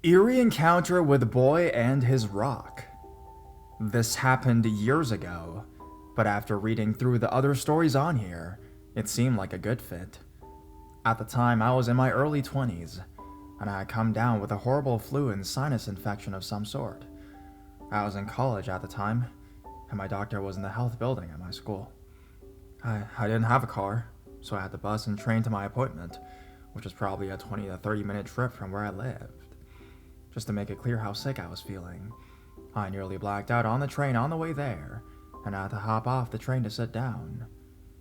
Eerie encounter with boy and his rock. This happened years ago, but after reading through the other stories on here, it seemed like a good fit. At the time, I was in my early 20s, and I had come down with a horrible flu and sinus infection of some sort. I was in college at the time, and my doctor was in the health building at my school. I didn't have a car, so I had to bus and train to my appointment, which was probably a 20 to 30 minute trip from where I lived. Just to make it clear how sick I was feeling, I nearly blacked out on the train on the way there, and I had to hop off the train to sit down.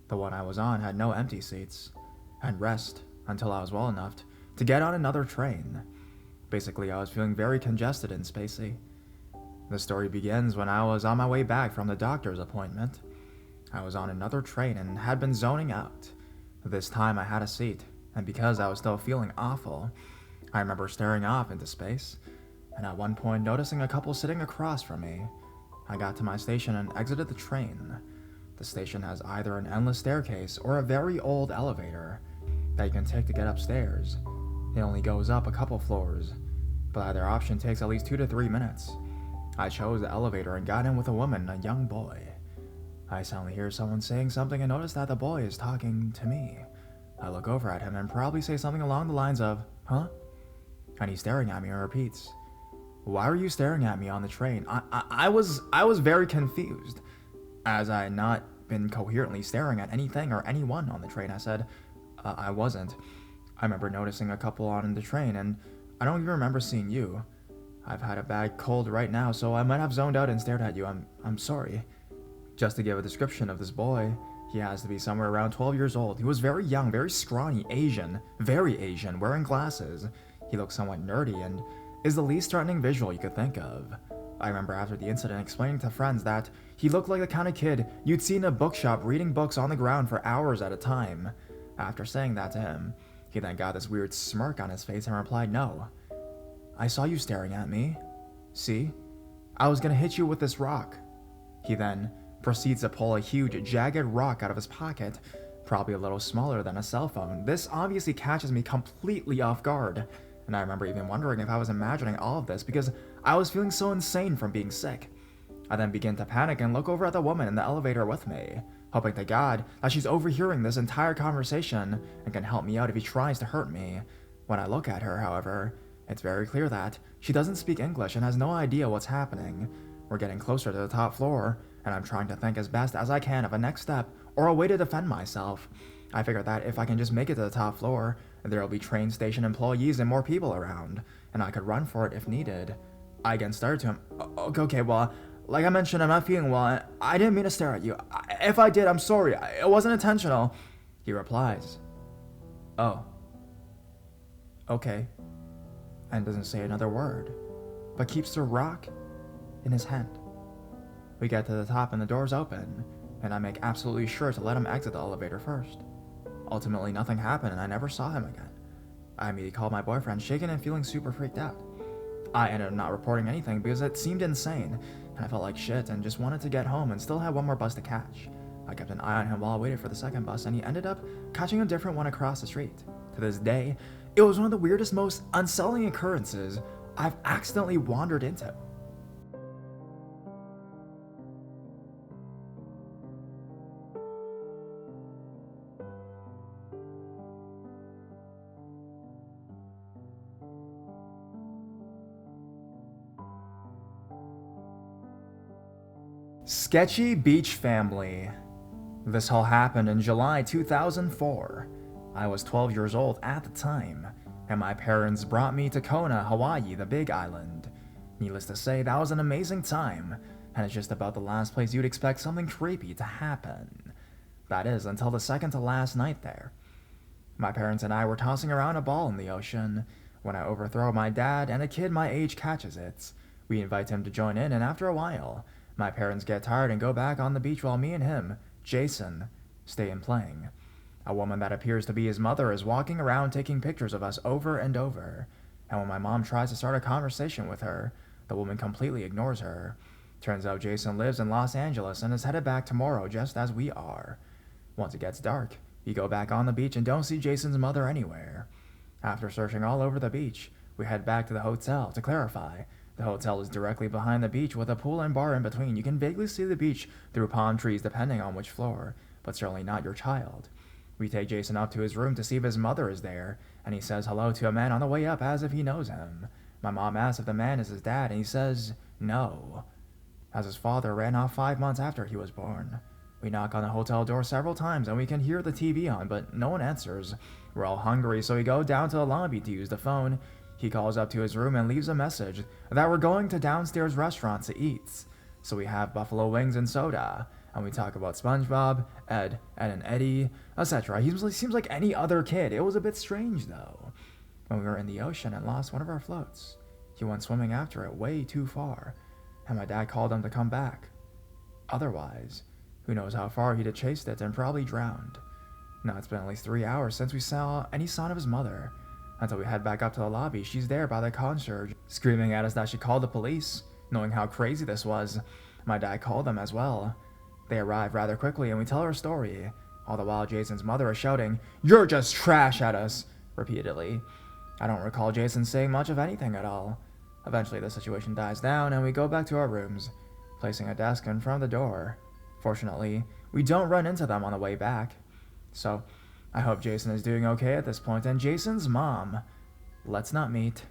The one I was on had no empty seats, and rest until I was well enough to get on another train. Basically, I was feeling very congested and spacey. The story begins when I was on my way back from the doctor's appointment. I was on another train and had been zoning out. This time I had a seat, and because I was still feeling awful, I remember staring off into space, and at one point noticing a couple sitting across from me. I got to my station and exited the train. The station has either an endless staircase or a very old elevator that you can take to get upstairs. It only goes up a couple floors, but either option takes at least 2 to 3 minutes. I chose the elevator and got in with a woman and a young boy. I suddenly hear someone saying something and notice that the boy is talking to me. I look over at him and probably say something along the lines of, "Huh?" And he's staring at me and repeats, "Why are you staring at me on the train?" I was very confused, as I had not been coherently staring at anything or anyone on the train. I said, I wasn't. I remember noticing a couple on the train, and I don't even remember seeing you. I've had a bad cold right now, so I might have zoned out and stared at you. I'm sorry." Just to give a description of this boy, he has to be somewhere around 12 years old. He was very young, very scrawny, Asian, very Asian, wearing glasses. He looks somewhat nerdy and is the least threatening visual you could think of. I remember after the incident explaining to friends that he looked like the kind of kid you'd see in a bookshop reading books on the ground for hours at a time. After saying that to him, he then got this weird smirk on his face and replied, "No. I saw you staring at me. See? I was gonna hit you with this rock." He then proceeds to pull a huge, jagged rock out of his pocket, probably a little smaller than a cell phone. This obviously catches me completely off guard, and I remember even wondering if I was imagining all of this because I was feeling so insane from being sick. I then begin to panic and look over at the woman in the elevator with me, hoping to God that she's overhearing this entire conversation and can help me out if he tries to hurt me. When I look at her, however, it's very clear that she doesn't speak English and has no idea what's happening. We're getting closer to the top floor, and I'm trying to think as best as I can of a next step or a way to defend myself. I figure that if I can just make it to the top floor, there will be train station employees and more people around, and I could run for it if needed. I again started to him, Okay, well, like I mentioned, I'm not feeling well. I didn't mean to stare at you. If I did, I'm sorry. It wasn't intentional." He replies, "Oh, okay," and doesn't say another word, but keeps the rock in his hand. We get to the top and the doors open, and I make absolutely sure to let him exit the elevator first. Ultimately, nothing happened and I never saw him again. I immediately called my boyfriend, shaken and feeling super freaked out. I ended up not reporting anything because it seemed insane, and I felt like shit and just wanted to get home and still had one more bus to catch. I kept an eye on him while I waited for the second bus, and he ended up catching a different one across the street. To this day, it was one of the weirdest, most unsettling occurrences I've accidentally wandered into. Sketchy Beach Family. This all happened in July 2004. I was 12 years old at the time, and my parents brought me to Kona, Hawaii, the Big Island. Needless to say, that was an amazing time, and it's just about the last place you'd expect something creepy to happen. That is, until the second to last night there. My parents and I were tossing around a ball in the ocean when I overthrow my dad, and a kid my age catches it. We invite him to join in, and after a while, my parents get tired and go back on the beach while me and him, Jason, stay in playing. A woman that appears to be his mother is walking around taking pictures of us over and over, and when my mom tries to start a conversation with her, the woman completely ignores her. Turns out Jason lives in Los Angeles and is headed back tomorrow just as we are. Once it gets dark, we go back on the beach and don't see Jason's mother anywhere. After searching all over the beach, We head back to the hotel. To clarify, the hotel is directly behind the beach with a pool and bar in between. You can vaguely see the beach through palm trees depending on which floor, but certainly not your child. We take Jason up to his room to see if his mother is there, and he says hello to a man on the way up as if he knows him. My mom asks if the man is his dad, and he says no, as his father ran off 5 months after he was born. We knock on the hotel door several times, and we can hear the TV on, but no one answers. We're all hungry, so we go down to the lobby to use the phone. He calls up to his room and leaves a message that we're going to downstairs restaurant to eat. So we have buffalo wings and soda, and we talk about SpongeBob, Ed and Eddie, etc. He seems like any other kid. It was a bit strange, though. When we were in the ocean and lost one of our floats, he went swimming after it way too far, and my dad called him to come back. Otherwise, who knows how far he'd have chased it and probably drowned. Now it's been at least 3 hours since we saw any sign of his mother. Until we head back up to the lobby, she's there by the concierge, screaming at us that she called the police, knowing how crazy this was. My dad called them as well. They arrive rather quickly and we tell our story. All the while Jason's mother is shouting, "You're just trash," at us, repeatedly. I don't recall Jason saying much of anything at all. Eventually the situation dies down and we go back to our rooms, placing a desk in front of the door. Fortunately, we don't run into them on the way back. So, I hope Jason is doing okay at this point, and Jason's mom, let's not meet.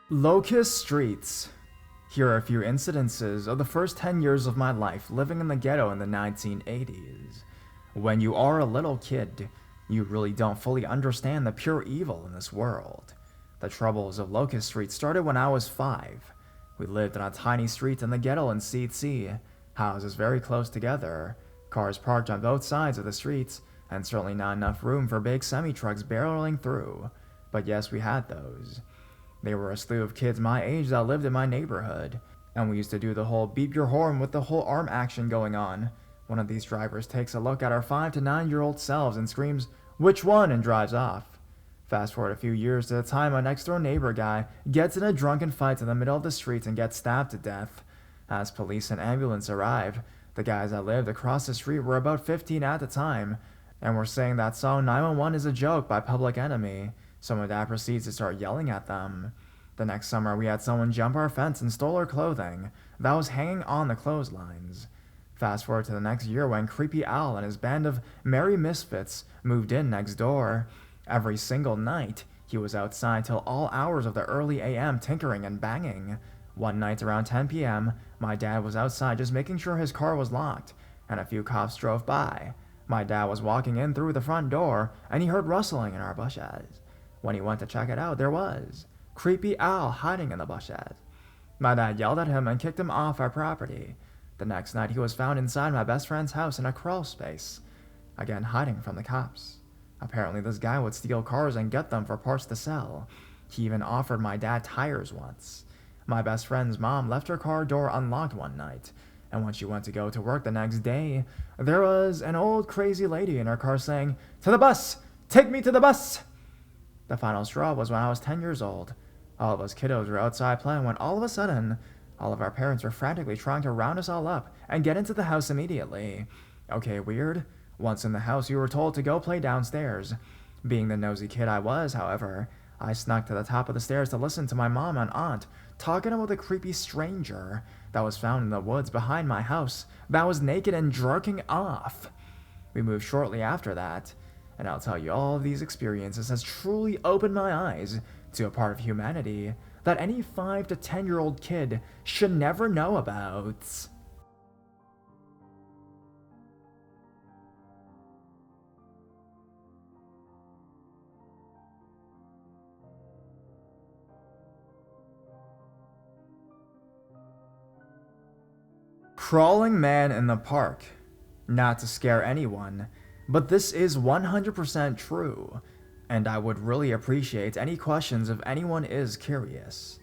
Locust Streets. Here are a few incidences of the first 10 years of my life living in the ghetto in the 1980s. When you are a little kid, you really don't fully understand the pure evil in this world. The troubles of Locust Street started when I was 5. We lived on a tiny street in the ghetto in CC, houses very close together, cars parked on both sides of the streets, and certainly not enough room for big semi-trucks barreling through. But yes, we had those. They were a slew of kids my age that lived in my neighborhood, and we used to do the whole beep your horn with the whole arm action going on. One of these drivers takes a look at our 5 to 9-year-old selves and screams, "Which one?" and drives off. Fast forward a few years to the time a next door neighbor guy gets in a drunken fight in the middle of the street and gets stabbed to death. As police and ambulance arrived, the guys that lived across the street were about 15 at the time, and were saying that song 911 is a joke by Public Enemy, so my dad proceeds to start yelling at them. The next summer we had someone jump our fence and stole our clothing that was hanging on the clotheslines. Fast forward to the next year when Creepy Al and his band of merry misfits moved in next door. Every single night, he was outside till all hours of the early AM tinkering and banging. One night around 10 p.m., my dad was outside just making sure his car was locked, and a few cops drove by. My dad was walking in through the front door, and he heard rustling in our bushes. When he went to check it out, there was Creepy Al hiding in the bushes. My dad yelled at him and kicked him off our property. The next night, he was found inside my best friend's house in a crawl space, again hiding from the cops. Apparently, this guy would steal cars and get them for parts to sell. He even offered my dad tires once. My best friend's mom left her car door unlocked one night, and when she went to go to work the next day, there was an old crazy lady in her car saying, "To the bus! Take me to the bus!" The final straw was when I was 10 years old. All of us kiddos were outside playing when all of a sudden, all of our parents were frantically trying to round us all up and get into the house immediately. Okay, weird. Once in the house, we were told to go play downstairs. Being the nosy kid I was, however, I snuck to the top of the stairs to listen to my mom and aunt talking about a creepy stranger that was found in the woods behind my house that was naked and jerking off. We moved shortly after that, and I'll tell you, all of these experiences has truly opened my eyes to a part of humanity that any 5 to 10-year-old kid should never know about. Crawling man in the park. Not to scare anyone, but this is 100% true, and I would really appreciate any questions if anyone is curious.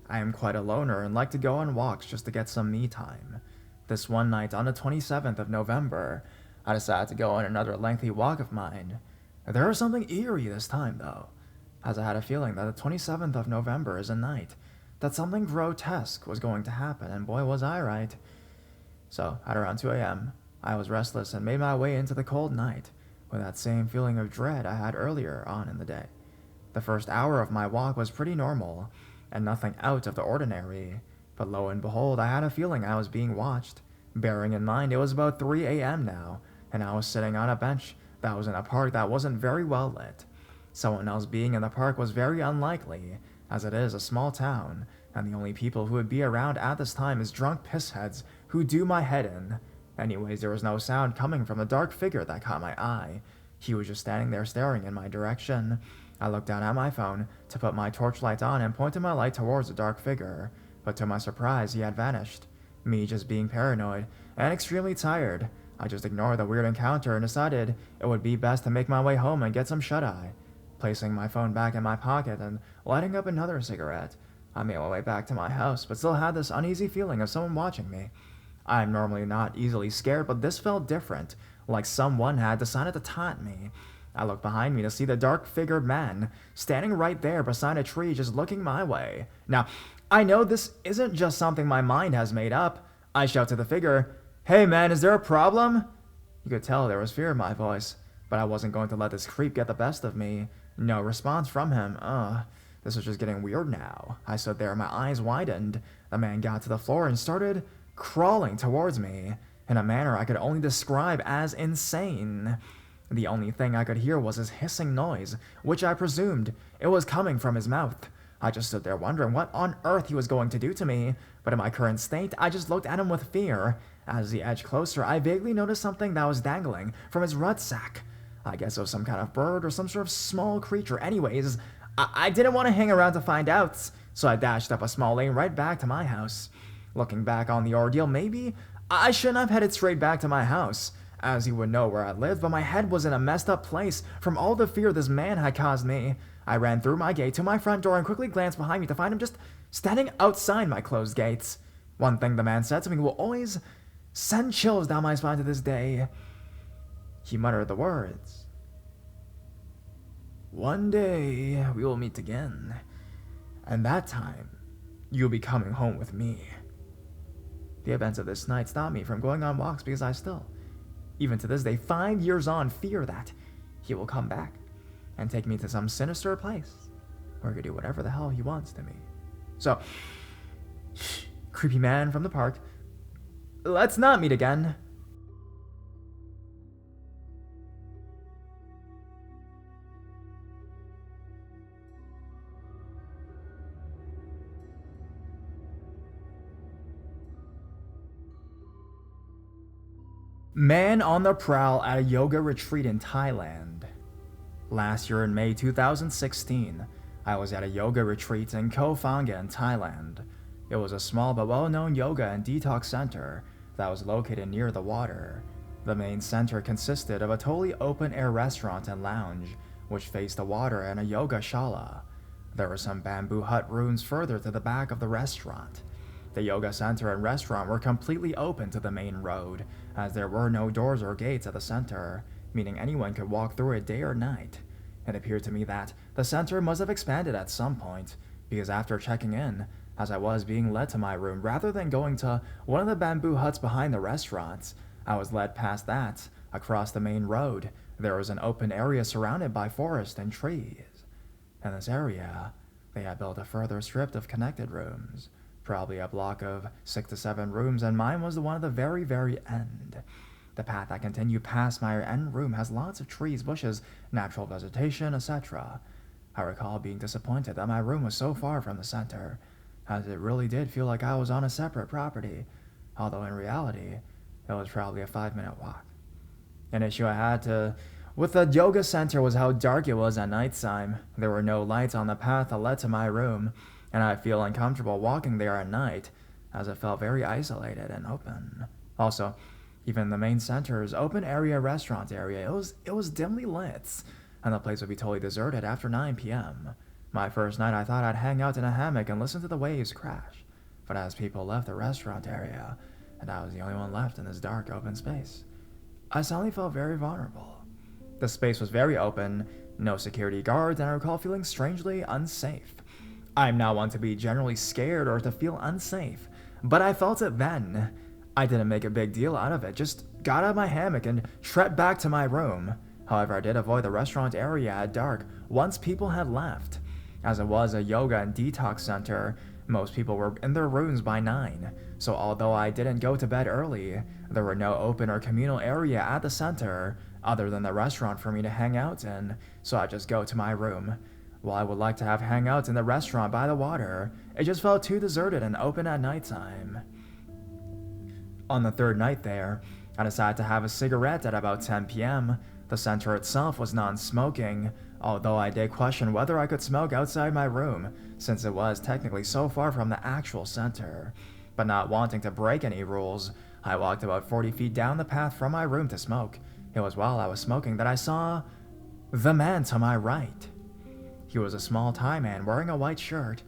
I am quite a loner and like to go on walks just to get some me time. This one night on the 27th of November, I decided to go on another lengthy walk of mine. There was something eerie this time though. as I had a feeling that the 27th of November is a night that something grotesque was going to happen, and boy was I right. So, at around 2 a.m., I was restless and made my way into the cold night with that same feeling of dread I had earlier on in the day. The first hour of my walk was pretty normal, and nothing out of the ordinary, but lo and behold, I had a feeling I was being watched, bearing in mind it was about 3 a.m. now, and I was sitting on a bench that was in a park that wasn't very well lit. Someone else being in the park was very unlikely, as it is a small town, and the only people who would be around at this time is drunk pissheads who do my head in. Anyways, there was no sound coming from the dark figure that caught my eye. He was just standing there staring in my direction. I looked down at my phone to put my torchlight on and pointed my light towards the dark figure, but to my surprise, he had vanished. Me just being paranoid and extremely tired, I just ignored the weird encounter and decided it would be best to make my way home and get some shut-eye. Placing my phone back in my pocket and lighting up another cigarette, I made my way back to my house, but still had this uneasy feeling of someone watching me. I am normally not easily scared, but this felt different, like someone had decided to taunt me. I looked behind me to see the dark-figured man standing right there beside a tree just looking my way. Now, I know this isn't just something my mind has made up. I shout to the figure, "Hey man, is there a problem?" You could tell there was fear in my voice, but I wasn't going to let this creep get the best of me. No response from him. This was just getting weird now. I stood there, my eyes widened. The man got to the floor and started crawling towards me in a manner I could only describe as insane. The only thing I could hear was his hissing noise, which I presumed it was coming from his mouth. I just stood there wondering what on earth he was going to do to me, but in my current state, I just looked at him with fear. As he edged closer, I vaguely noticed something that was dangling from his rucksack. I guess it was some kind of bird or some sort of small creature. Anyways, I didn't want to hang around to find out, so I dashed up a small lane right back to my house. Looking back on the ordeal, maybe I shouldn't have headed straight back to my house, as he would know where I lived, but my head was in a messed up place from all the fear this man had caused me. I ran through my gate to my front door and quickly glanced behind me to find him just standing outside my closed gates. One thing the man said to me will always send chills down my spine to this day. He muttered the words, "One day we will meet again, and that time you'll be coming home with me." The events of this night stopped me from going on walks because I still, even to this day, 5 years on, fear that he will come back and take me to some sinister place where he could do whatever the hell he wants to me. So, creepy man from the park, let's not meet again. Man on the prowl at a yoga retreat in Thailand. Last year in May 2016, I was at a yoga retreat in Koh Phangan in Thailand. It was a small but well-known yoga and detox center that was located near the water. The main center consisted of a totally open-air restaurant and lounge, which faced the water, and a yoga shala. There were some bamboo hut rooms further to the back of the restaurant. The yoga center and restaurant were completely open to the main road, as there were no doors or gates at the center, meaning anyone could walk through it day or night. It appeared to me that the center must have expanded at some point, because after checking in, as I was being led to my room rather than going to one of the bamboo huts behind the restaurant, I was led past that. Across the main road, there was an open area surrounded by forest and trees. In this area, they had built a further strip of connected rooms, probably a block of 6 to 7 rooms, and mine was the one at the very end. The path that continued past my end room has lots of trees, bushes, natural vegetation, etc. I recall being disappointed that my room was so far from the center, as it really did feel like I was on a separate property, although in reality, it was probably a 5-minute walk. An issue I had with the yoga center was how dark it was at nighttime. There were no lights on the path that led to my room, and I feel uncomfortable walking there at night, as it felt very isolated and open. Also, even the main center's open area restaurant area, it was dimly lit, and the place would be totally deserted after 9 p.m. My first night, I thought I'd hang out in a hammock and listen to the waves crash, but as people left the restaurant area, and I was the only one left in this dark open space, I suddenly felt very vulnerable. The space was very open, No security guards, and I recall feeling strangely unsafe. I'm not one to be generally scared or to feel unsafe, but I felt it then. I didn't make a big deal out of it, just got out of my hammock and trekked back to my room. However, I did avoid the restaurant area at dark once people had left. As it was a yoga and detox center, most people were in their rooms by 9, so although I didn't go to bed early, there were no open or communal area at the center other than the restaurant for me to hang out in, so I just go to my room. While I would like to have hangouts in the restaurant by the water, it just felt too deserted and open at nighttime. On the third night there, I decided to have a cigarette at about 10 p.m. The center itself was non-smoking, although I did question whether I could smoke outside my room, since it was technically so far from the actual center. But not wanting to break any rules, I walked about 40 feet down the path from my room to smoke. It was while I was smoking that I saw the man to my right. He was a small Thai man wearing a white shirt,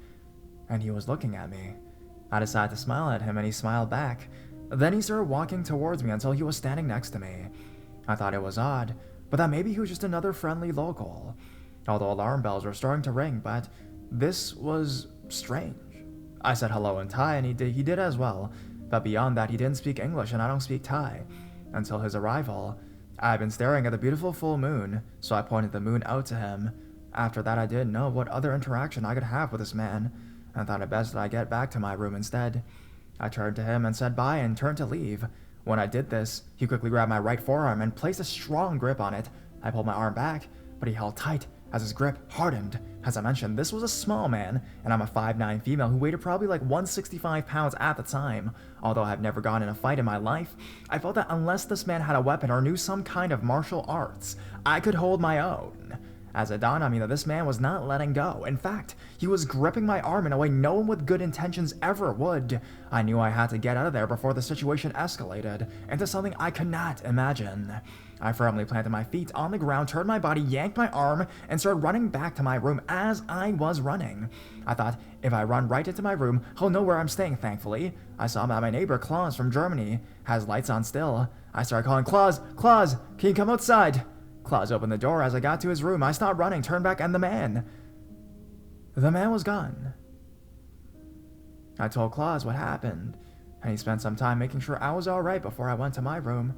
and he was looking at me. I decided to smile at him, and he smiled back. Then he started walking towards me until he was standing next to me. I thought it was odd, but that maybe he was just another friendly local. Although alarm bells were starting to ring, but this was strange. I said hello in Thai, and he did as well, but beyond that he didn't speak English, and I don't speak Thai. Until his arrival, I had been staring at the beautiful full moon, so I pointed the moon out to him. After that, I didn't know what other interaction I could have with this man, and thought it best that I get back to my room instead. I turned to him and said bye and turned to leave. When I did this, he quickly grabbed my right forearm and placed a strong grip on it. I pulled my arm back, but he held tight as his grip hardened. As I mentioned, this was a small man, and I'm a 5'9" female who weighed probably like 165 pounds at the time. Although I've never gone in a fight in my life, I felt that unless this man had a weapon or knew some kind of martial arts, I could hold my own. As it dawned on me that this man was not letting go. In fact, he was gripping my arm in a way no one with good intentions ever would. I knew I had to get out of there before the situation escalated into something I could not imagine. I firmly planted my feet on the ground, turned my body, yanked my arm, and started running back to my room as I was running. I thought, if I run right into my room, he'll know where I'm staying, thankfully. I saw that my neighbor, Klaus from Germany, has lights on still. I started calling, Klaus, can you come outside? Klaus opened the door. As I got to his room, I stopped running, turned back, and the man was gone. I told Klaus what happened, and he spent some time making sure I was alright before I went to my room.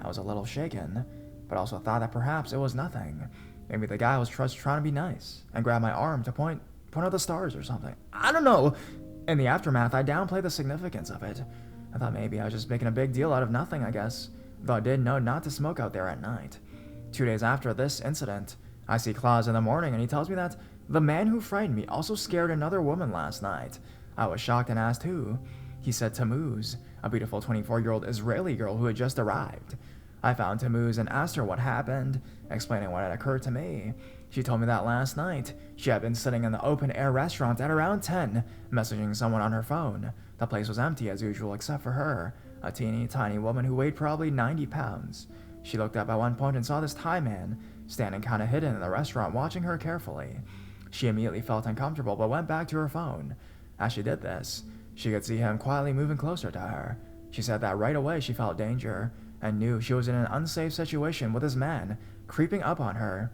I was a little shaken, but also thought that perhaps it was nothing. Maybe the guy was just trying to be nice and grab my arm to point out the stars or something. I don't know. In the aftermath, I downplayed the significance of it. I thought maybe I was just making a big deal out of nothing, I guess, though I did know not to smoke out there at night. 2 days after this incident, I see Klaus in the morning, and he tells me that the man who frightened me also scared another woman last night. I was shocked and asked who. He said Tammuz, a beautiful 24-year-old Israeli girl who had just arrived. I found Tammuz and asked her what happened, explaining what had occurred to me. She told me that last night, she had been sitting in the open-air restaurant at around 10, messaging someone on her phone. The place was empty as usual except for her, a teeny tiny woman who weighed probably 90 pounds. She looked up at one point and saw this Thai man standing kinda hidden in the restaurant watching her carefully. She immediately felt uncomfortable but went back to her phone. As she did this, she could see him quietly moving closer to her. She said that right away she felt danger and knew she was in an unsafe situation with this man creeping up on her.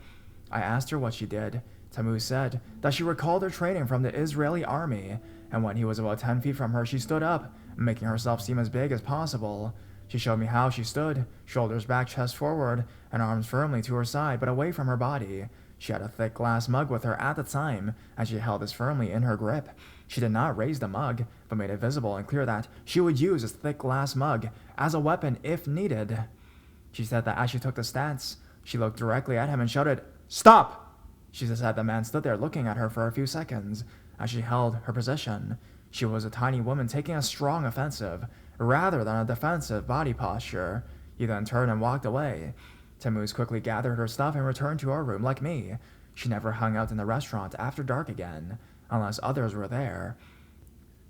I asked her what she did. Tammuz said that she recalled her training from the Israeli army, and when he was about 10 feet from her, she stood up, making herself seem as big as possible. She showed me how she stood, shoulders back, chest forward, and arms firmly to her side but away from her body. She had a thick glass mug with her at the time, and she held this firmly in her grip. She did not raise the mug, but made it visible and clear that she would use this thick glass mug as a weapon if needed. She said that as she took the stance, she looked directly at him and shouted, "Stop!" She said the man stood there looking at her for a few seconds as she held her position. She was a tiny woman taking a strong offensive, rather than a defensive body posture. He then turned and walked away. Tammuz quickly gathered her stuff and returned to our room like me. She never hung out in the restaurant after dark again, unless others were there.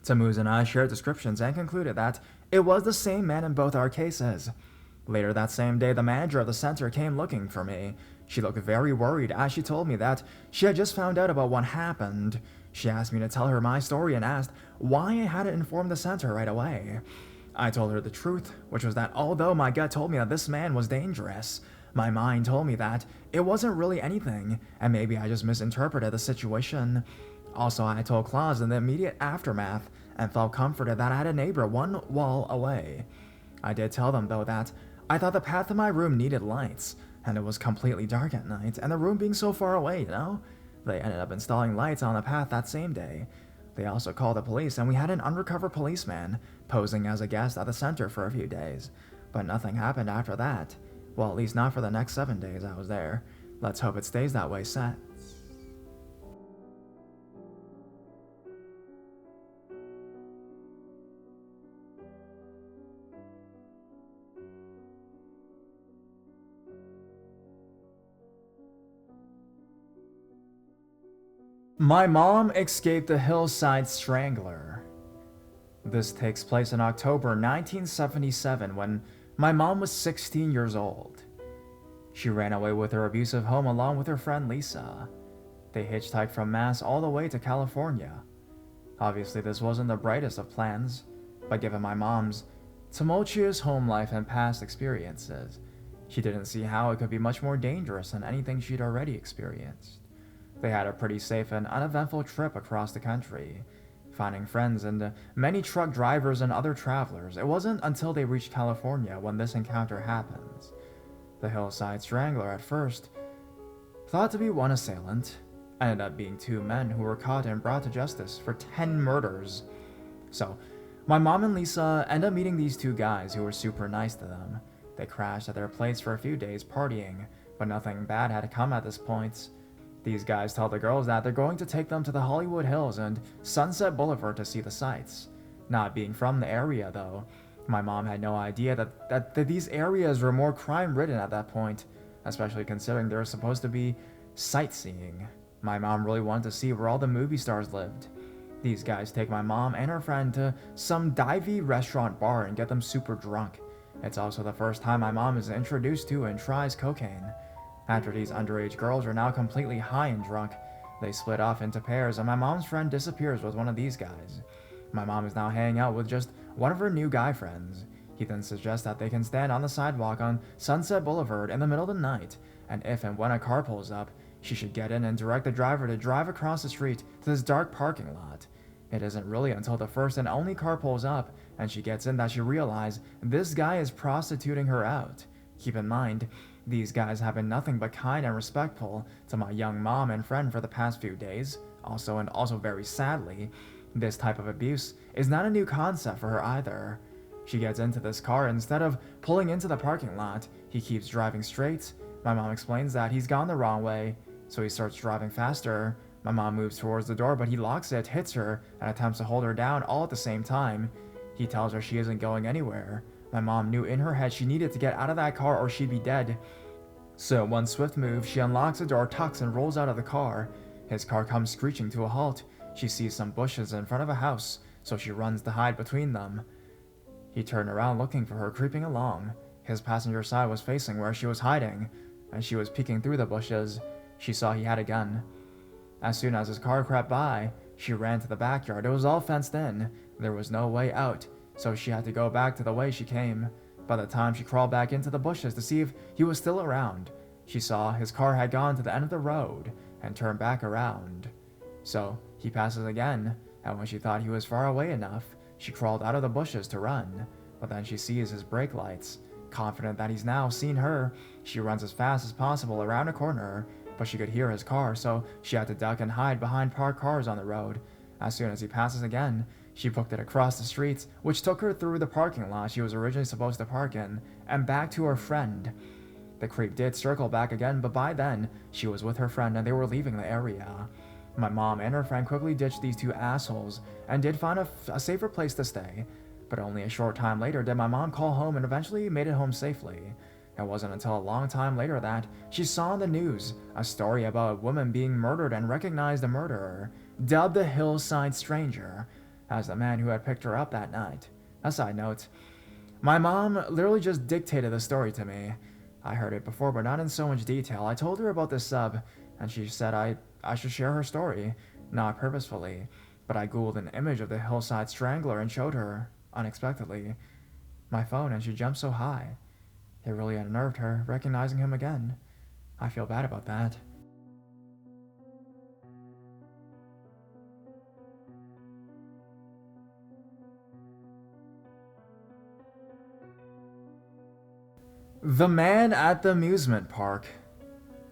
Tammuz and I shared descriptions and concluded that it was the same man in both our cases. Later that same day, the manager of the center came looking for me. She looked very worried as she told me that she had just found out about what happened. She asked me to tell her my story and asked why I hadn't informed the center right away. I told her the truth, which was that although my gut told me that this man was dangerous, My mind told me that it wasn't really anything, and maybe I just misinterpreted the situation. Also, I told Claus in the immediate aftermath and felt comforted that I had a neighbor one wall away. I did tell them, though, that I thought the path to my room needed lights, and it was completely dark at night, and the room being so far away, you know? They ended up installing lights on the path that same day. They also called the police, and we had an undercover policeman posing as a guest at the center for a few days. But nothing happened after that. Well, at least not for the next 7 days I was there. Let's hope it stays that way, Seth. My mom escaped the hillside strangler. This takes place in October 1977 when my mom was 16 years old. She ran away with her abusive home along with her friend Lisa. They hitchhiked from Mass all the way to California. Obviously, this wasn't the brightest of plans, but given my mom's tumultuous home life and past experiences, she didn't see how it could be much more dangerous than anything she'd already experienced. They had a pretty safe and uneventful trip across the country, finding friends and many truck drivers and other travelers. It wasn't until they reached California when this encounter happens. The hillside strangler, at first thought to be one assailant, ended up being 2 men who were caught and brought to justice for 10 murders. So, my mom and Lisa end up meeting these 2 guys who were super nice to them. They crashed at their place for a few days partying, but nothing bad had come at this point. These guys tell the girls that they're going to take them to the Hollywood Hills and Sunset Boulevard to see the sights. Not being from the area, though, my mom had no idea that these areas were more crime-ridden at that point, especially considering they were supposed to be sightseeing. My mom really wanted to see where all the movie stars lived. These guys take my mom and her friend to some divey restaurant bar and get them super drunk. It's also the first time my mom is introduced to and tries cocaine. After these underage girls are now completely high and drunk, they split off into pairs and my mom's friend disappears with one of these guys. My mom is now hanging out with just one of her new guy friends. He then suggests that they can stand on the sidewalk on Sunset Boulevard in the middle of the night, and if and when a car pulls up, she should get in and direct the driver to drive across the street to this dark parking lot. It isn't really until the first and only car pulls up and she gets in that she realizes this guy is prostituting her out. Keep in mind, these guys have been nothing but kind and respectful to my young mom and friend for the past few days. Also very sadly, this type of abuse is not a new concept for her either. She gets into this car, instead of pulling into the parking lot, he keeps driving straight. My mom explains that he's gone the wrong way, so he starts driving faster. My mom moves towards the door, but he locks it, hits her, and attempts to hold her down all at the same time. He tells her she isn't going anywhere. My mom knew in her head she needed to get out of that car or she'd be dead. So, one swift move, she unlocks the door, tucks, and rolls out of the car. His car comes screeching to a halt. She sees some bushes in front of a house, so she runs to hide between them. He turned around looking for her, creeping along. His passenger side was facing where she was hiding, and she was peeking through the bushes. She saw he had a gun. As soon as his car crept by, she ran to the backyard. It was all fenced in. There was no way out, so she had to go back to the way she came. By the time she crawled back into the bushes to see if he was still around, she saw his car had gone to the end of the road and turned back around. So he passes again, and when she thought he was far away enough, she crawled out of the bushes to run. But then she sees his brake lights. Confident that he's now seen her, she runs as fast as possible around a corner, but she could hear his car, so she had to duck and hide behind parked cars on the road. As soon as he passes again, she booked it across the streets, which took her through the parking lot she was originally supposed to park in, and back to her friend. The creep did circle back again, but by then, she was with her friend and they were leaving the area. My mom and her friend quickly ditched these 2 assholes and did find a safer place to stay, but only a short time later did my mom call home and eventually made it home safely. It wasn't until a long time later that she saw on the news a story about a woman being murdered and recognized the murderer, dubbed the Hillside Stranger, as the man who had picked her up that night. A side note, my mom literally just dictated the story to me. I heard it before, but not in so much detail. I told her about this sub, and she said I should share her story, not purposefully, but I googled an image of the Hillside Strangler and showed her, unexpectedly, my phone, and she jumped so high. It really unnerved her, recognizing him again. I feel bad about that. The man at the amusement park.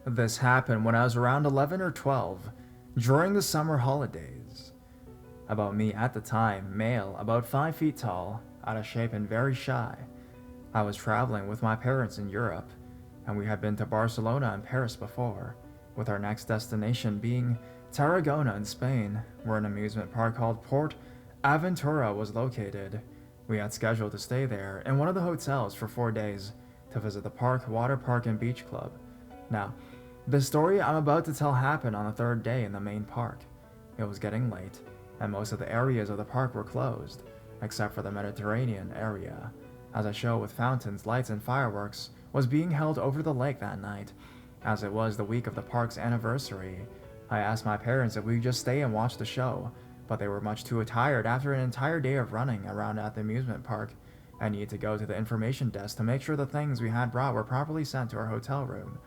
This happened when I was around 11 or 12, during the summer holidays. About me at the time, male, about 5 feet tall, out of shape and very shy. I was traveling with my parents in Europe, and we had been to Barcelona and Paris before, with our next destination being Tarragona in Spain, where an amusement park called Port Aventura was located. We had scheduled to stay there in one of the hotels for 4 days to visit the park, water park, and beach club. Now, the story I'm about to tell happened on the 3rd day in the main park. It was getting late, and most of the areas of the park were closed, except for the Mediterranean area, as a show with fountains, lights, and fireworks was being held over the lake that night. As it was the week of the park's anniversary, I asked my parents if we could just stay and watch the show, but they were much too tired after an entire day of running around at the amusement park. I needed to go to the information desk to make sure the things we had brought were properly sent to our hotel room.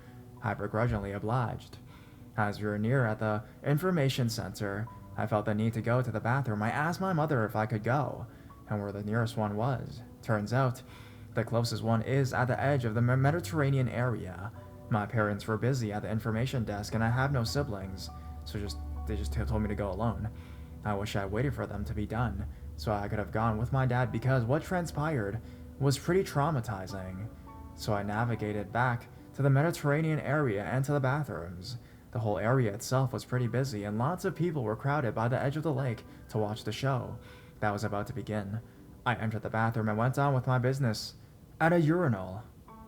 I begrudgingly obliged. As we were near at the information center, I felt the need to go to the bathroom. I asked my mother if I could go, and where the nearest one was. Turns out, the closest one is at the edge of the Mediterranean area. My parents were busy at the information desk, and I have no siblings, so they just told me to go alone. I wish I had waited for them to be done, so I could have gone with my dad, because what transpired was pretty traumatizing. So I navigated back to the Mediterranean area and to the bathrooms. The whole area itself was pretty busy, and lots of people were crowded by the edge of the lake to watch the show that was about to begin. I entered the bathroom and went on with my business at a urinal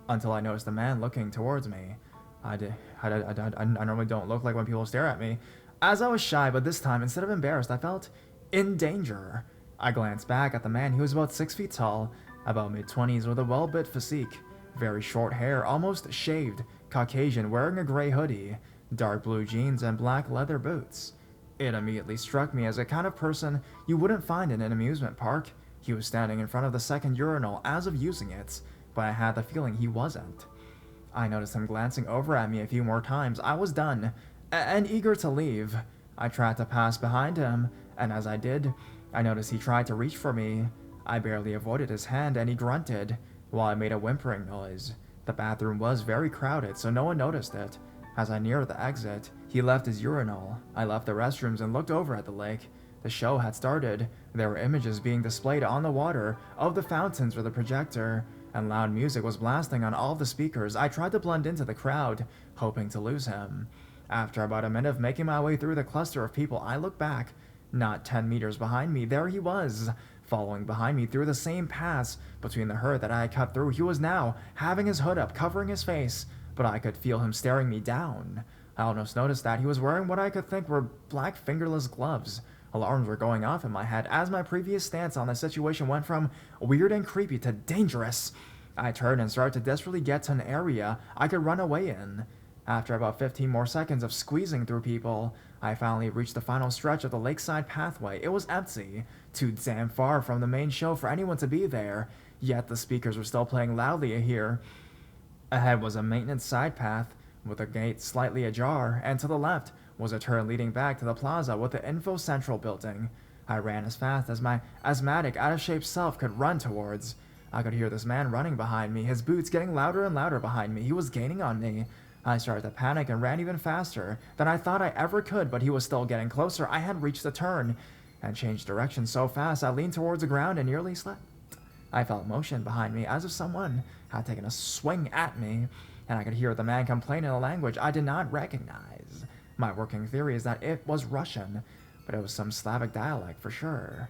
until I noticed a man looking towards me. I normally don't look like when people stare at me, as I was shy, but this time, instead of embarrassed, I felt in danger. I glanced back at the man. He was about 6 feet tall, about mid-20s, with a well-built physique, very short hair, almost shaved, Caucasian, wearing a gray hoodie, dark blue jeans, and black leather boots. It immediately struck me as a kind of person you wouldn't find in an amusement park. He was standing in front of the second urinal as of using it, but I had the feeling he wasn't. I noticed him glancing over at me a few more times. I was done, and eager to leave. I tried to pass behind him, and as I did, I noticed he tried to reach for me. I barely avoided his hand, and he grunted, while I made a whimpering noise. The bathroom was very crowded, so no one noticed it. As I neared the exit, he left his urinal. I left the restrooms and looked over at the lake. The show had started. There were images being displayed on the water of the fountains with a projector, and loud music was blasting on all the speakers. I tried to blend into the crowd, hoping to lose him. After about a minute of making my way through the cluster of people, I looked back. Not 10 meters behind me, there he was, following behind me through the same paths between the herd that I had cut through. He was now having his hood up, covering his face, but I could feel him staring me down. I almost noticed that he was wearing what I could think were black fingerless gloves. Alarms were going off in my head as my previous stance on the situation went from weird and creepy to dangerous. I turned and started to desperately get to an area I could run away in. After about 15 more seconds of squeezing through people, I finally reached the final stretch of the lakeside pathway. It was empty, too damn far from the main show for anyone to be there, yet the speakers were still playing loudly here. Ahead was a maintenance side path with a gate slightly ajar, and to the left was a turn leading back to the plaza with the Info Central building. I ran as fast as my asthmatic, out-of-shape self could run towards. I could hear this man running behind me, his boots getting louder and louder behind me. He was gaining on me. I started to panic and ran even faster than I thought I ever could, but he was still getting closer. I had reached the turn and changed direction so fast I leaned towards the ground and nearly slipped. I felt motion behind me as if someone had taken a swing at me, and I could hear the man complain in a language I did not recognize. My working theory is that it was Russian, but it was some Slavic dialect for sure.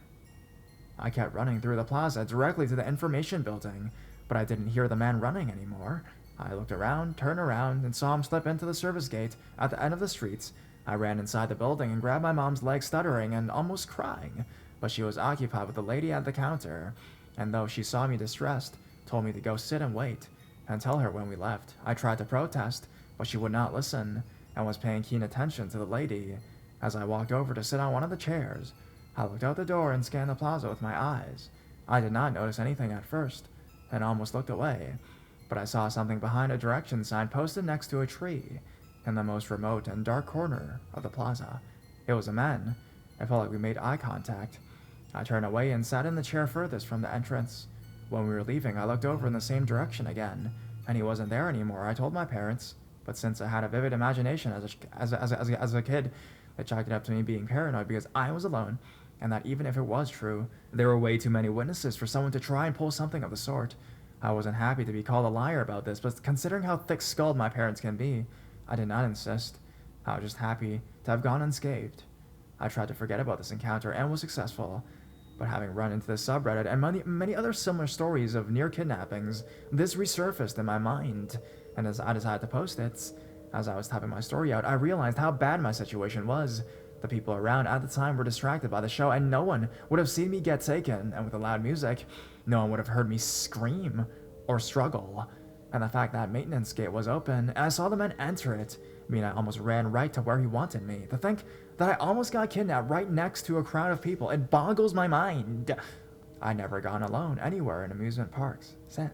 I kept running through the plaza directly to the information building, but I didn't hear the man running anymore. I looked around, turned around, and saw him slip into the service gate at the end of the streets. I ran inside the building and grabbed my mom's leg, stuttering and almost crying, but she was occupied with the lady at the counter, and though she saw me distressed, told me to go sit and wait, and tell her when we left. I tried to protest, but she would not listen, and was paying keen attention to the lady. As I walked over to sit on one of the chairs, I looked out the door and scanned the plaza with my eyes. I did not notice anything at first, and almost looked away. but I saw something behind a direction sign posted next to a tree in the most remote and dark corner of the plaza. It was a man. I felt like we made eye contact. I turned away and sat in the chair furthest from the entrance. When we were leaving, I looked over in the same direction again, and he wasn't there anymore. I told my parents, but since I had a vivid imagination as a kid, they chalked it up to me being paranoid because I was alone, and that even if it was true, there were way too many witnesses for someone to try and pull something of the sort. I wasn't happy to be called a liar about this, but considering how thick-skulled my parents can be, I did not insist. I was just happy to have gone unscathed. I tried to forget about this encounter and was successful, but having run into this subreddit and many other similar stories of near kidnappings, this resurfaced in my mind, and as I decided to post it, as I was typing my story out, I realized how bad my situation was. The people around at the time were distracted by the show, and no one would have seen me get taken, and with the loud music, no one would have heard me scream or struggle. And the fact that maintenance gate was open, and I saw the man enter it, I almost ran right to where he wanted me. To think that I almost got kidnapped right next to a crowd of people, it boggles my mind. I'd never gone alone anywhere in amusement parks since.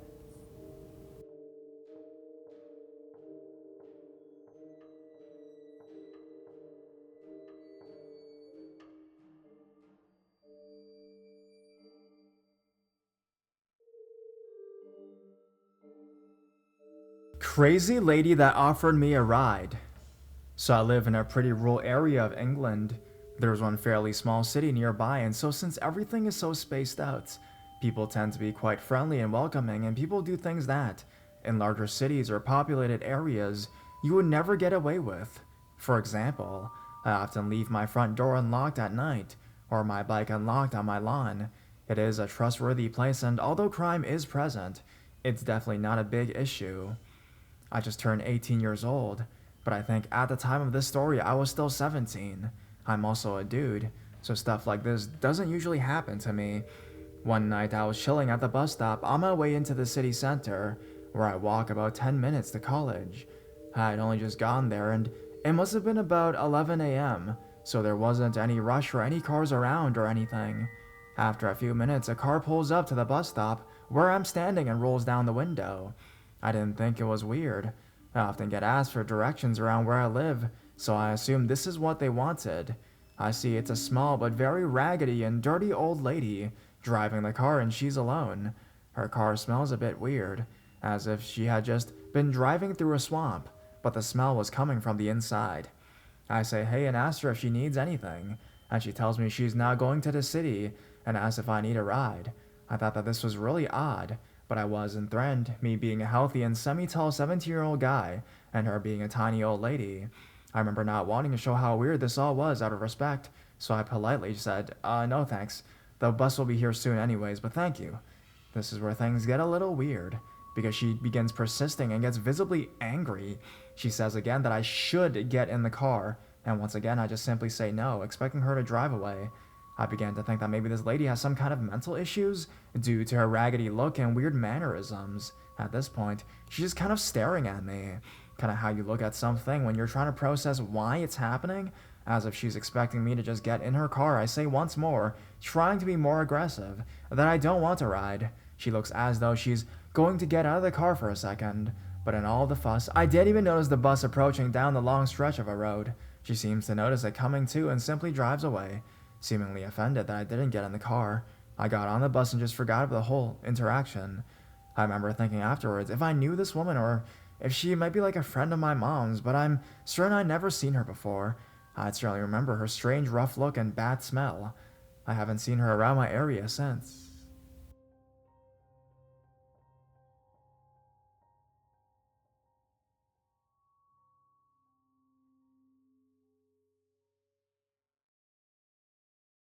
Crazy lady that offered me a ride. So I live in a pretty rural area of England. There's one fairly small city nearby, and so since everything is so spaced out, people tend to be quite friendly and welcoming, and people do things that, in larger cities or populated areas, you would never get away with. For example, I often leave my front door unlocked at night, or my bike unlocked on my lawn. It is a trustworthy place, and although crime is present, it's definitely not a big issue. I just turned 18 years old, but I think at the time of this story I was still 17. I'm also a dude, so stuff like this doesn't usually happen to me. One night I was chilling at the bus stop on my way into the city center, where I walk about 10 minutes to college. I had only just gone there, and it must have been about 11 a.m., so there wasn't any rush or any cars around or anything. After a few minutes, a car pulls up to the bus stop where I'm standing and rolls down the window. I didn't think it was weird. I often get asked for directions around where I live, so I assumed this is what they wanted. I see it's a small but very raggedy and dirty old lady driving the car, and she's alone. Her car smells a bit weird, as if she had just been driving through a swamp, but the smell was coming from the inside. I say hey and ask her if she needs anything, and she tells me she's now going to the city and asks if I need a ride. I thought that this was really odd, but I was enthroned, me being a healthy and semi-tall 17-year-old guy, and her being a tiny old lady. I remember not wanting to show how weird this all was out of respect, so I politely said, no thanks. The bus will be here soon anyways, but thank you. This is where things get a little weird, because she begins persisting and gets visibly angry. She says again that I should get in the car, and once again I just simply say no, expecting her to drive away. I began to think that maybe this lady has some kind of mental issues due to her raggedy look and weird mannerisms. At this point, she's just kind of staring at me. Kind of how you look at something when you're trying to process why it's happening, as if she's expecting me to just get in her car. I say once more, trying to be more aggressive, that I don't want to ride. She looks as though she's going to get out of the car for a second, but in all the fuss, I didn't even notice the bus approaching down the long stretch of a road. She seems to notice it coming too and simply drives away. Seemingly offended that I didn't get in the car, I got on the bus and just forgot about the whole interaction. I remember thinking afterwards if I knew this woman or if she might be like a friend of my mom's, but I'm certain I'd never seen her before. I'd certainly remember her strange rough look and bad smell. I haven't seen her around my area since.